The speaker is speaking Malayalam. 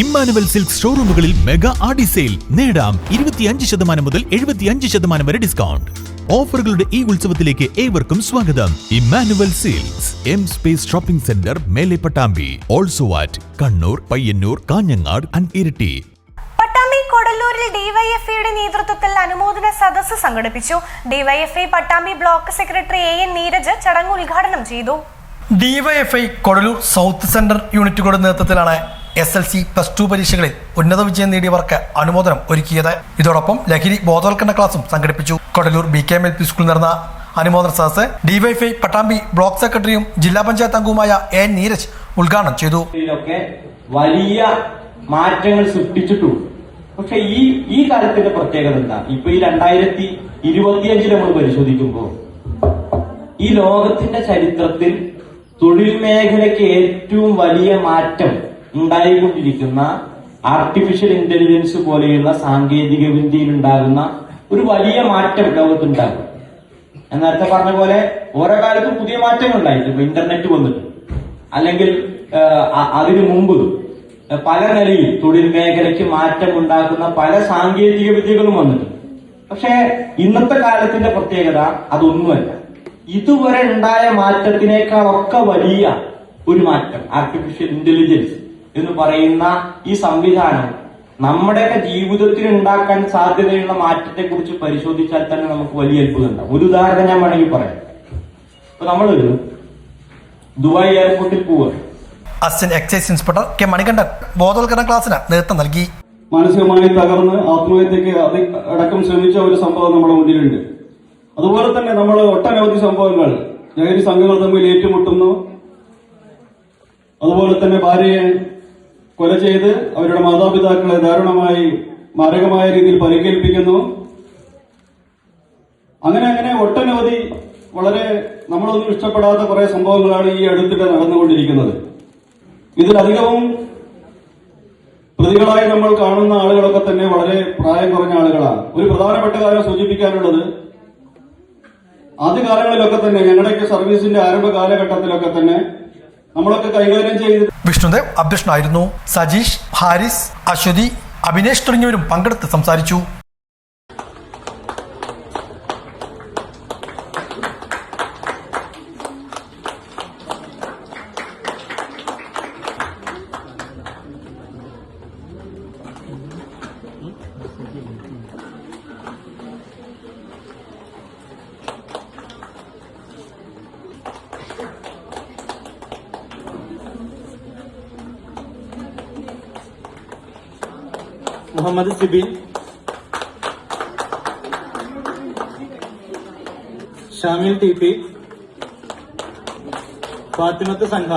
ഇമ്മാനുവൽ സിൽക്ക് ഷോറൂമുകളിൽ മെഗാ ആഡി സെയിൽ നേടാം 25% മുതൽ 75% വരെ ഡിസ്കൗണ്ട്. ഓഫറുകളുടെ ഈ ഉത്സവത്തിലേക്ക് ഏവർക്കും സ്വാഗതം. Emmanuel silks M space shopping centre, മേലെ Pattambi, also at Kannur, Payyanur, Kanhangad and Iritty. Pattambi കൊടല്ലൂരിൽ ഡിവൈഎഫ്ഐയുടെ നേതൃത്വത്തിൽ അനുമോദന സദസ്സ് സംഘടിപ്പിച്ചു. DYFI Pattambi block secretary AN Neeraj ചടങ്ങ് ഉദ്ഘാടനം ചെയ്തു. ഡിവൈഎഫ്ഐ കൊടലൂർ സൗത്ത് സെന്റർ യൂണിറ്റുകളുടെ നേതൃത്വത്തിലാണ് SLC +2 പരീക്ഷകളിൽ ഉന്നത വിജയം നേടിയവർക്ക് അനുമോദനം ഒരുക്കിയത്. ഇതോടൊപ്പം ലഹരി ബോധവൽക്കരണ ക്ലാസും സംഘടിപ്പിച്ചു. കൊടലൂർ BKM LP സ്കൂളിൽ നടന്ന അനുമോദന സദസ്സ് ഡിവൈഎഫ്ഐ പട്ടാമ്പി ബ്ലോക്ക് സെക്രട്ടറിയും ജില്ലാ പഞ്ചായത്ത് അംഗവുമായ AN നീരജ് ഉദ്ഘാടനം ചെയ്തു. ഇതിലൊക്കെ വലിയ മാറ്റങ്ങൾ സൃഷ്ടിച്ചിട്ടുണ്ട്. പക്ഷെ ഈ കാലത്തിന്റെ പ്രത്യേകത എന്താ? ഇപ്പൊ ഈ 2025 നമ്മൾ പരിശോധിക്കുമ്പോൾ ഈ ലോകത്തിന്റെ ചരിത്രത്തിൽ തൊഴിൽ മേഖലയ്ക്ക് ഏറ്റവും വലിയ മാറ്റം ഉണ്ടായിക്കൊണ്ടിരിക്കുന്ന ആർട്ടിഫിഷ്യൽ ഇന്റലിജൻസ് പോലെയുള്ള സാങ്കേതിക വിദ്യയിൽ ഉണ്ടാകുന്ന ഒരു വലിയ മാറ്റം ലോകത്തുണ്ടാകും. ഞാൻ നേരത്തെ പറഞ്ഞ പോലെ ഓരോ കാലത്തും പുതിയ മാറ്റങ്ങൾ ഉണ്ടായിട്ട് ഇപ്പൊ ഇന്റർനെറ്റ് വന്നിട്ട്, അല്ലെങ്കിൽ അതിനു മുമ്പ് പല നിലയിൽ തൊഴിൽ മേഖലയ്ക്ക് മാറ്റം ഉണ്ടാക്കുന്ന പല സാങ്കേതിക വിദ്യകളും വന്നിട്ടുണ്ട്. പക്ഷെ ഇന്നത്തെ കാലത്തിന്റെ പ്രത്യേകത അതൊന്നുമല്ല. ഇതുവരെ ഉണ്ടായ മാറ്റത്തിനേക്കാളൊക്കെ വലിയ ഒരു മാറ്റം, ആർട്ടിഫിഷ്യൽ ഇന്റലിജൻസ് എന്ന് പറയുന്ന ഈ സംവിധാനം നമ്മുടെയൊക്കെ ജീവിതത്തിൽ ഉണ്ടാക്കാൻ സാധ്യതയുള്ള മാറ്റത്തെ കുറിച്ച് പരിശോധിച്ചാൽ തന്നെ നമുക്ക് വലിയ അത്ഭുതം ഉണ്ടാവും. ഒരു ഉദാഹരണം ഞാൻ വേണമെങ്കിൽ പറയാം. ഇപ്പൊ നമ്മള് ദുബായ് എയർപോർട്ടിൽ പോവുക. Assistant excise inspector K Manikandan ബോധവൽക്കരണ ക്ലാസ്സിന് നേതൃത്വം നൽകി. മാനസികമായി തകർന്ന് ആത്മഹത്യക്ക് അടക്കം ശ്രമിച്ച ഒരു സംഭവം നമ്മുടെ മുന്നിലുണ്ട്. അതുപോലെ തന്നെ നമ്മൾ ഒട്ടനവധി സംഭവങ്ങൾ, ലഹരി സംഘങ്ങൾ തമ്മിൽ ഏറ്റുമുട്ടുന്നു, അതുപോലെ തന്നെ ഭാര്യയെ കൊല ചെയ്ത് അവരുടെ മാതാപിതാക്കളെ ദാരുണമായി മാരകമായ രീതിയിൽ പരിക്കേൽപ്പിക്കുന്നു. അങ്ങനെ ഒട്ടനവധി വളരെ നമ്മളൊന്നും ഇഷ്ടപ്പെടാത്ത കുറെ സംഭവങ്ങളാണ് ഈ അടുത്തിടെ നടന്നുകൊണ്ടിരിക്കുന്നത്. ഇതിലധികവും പ്രതികളായി നമ്മൾ കാണുന്ന ആളുകളൊക്കെ തന്നെ വളരെ പ്രായം കുറഞ്ഞ ആളുകളാണ്. ഒരു പ്രധാനപ്പെട്ട കാര്യം സൂചിപ്പിക്കാനുള്ളത്, ആദ്യകാലങ്ങളിലൊക്കെ തന്നെ ഞങ്ങളുടെയൊക്കെ സർവീസിന്റെ ആരംഭ കാലഘട്ടത്തിലൊക്കെ തന്നെ നമ്മളൊക്കെ കൈകാര്യം ചെയ്ത് വിഷ്ണുദേവ് അധ്യക്ഷനായിരുന്നു. സജീഷ്, ഹാരിസ്, അശ്വതി, അഭിനേഷ് തുടങ്ങിയവരും പങ്കെടുത്ത് സംസാരിച്ചു. മുഹമ്മദ് സിബിൻ, ഷാമിൽ TP, ഫാത്തിമത്ത് സംഘ.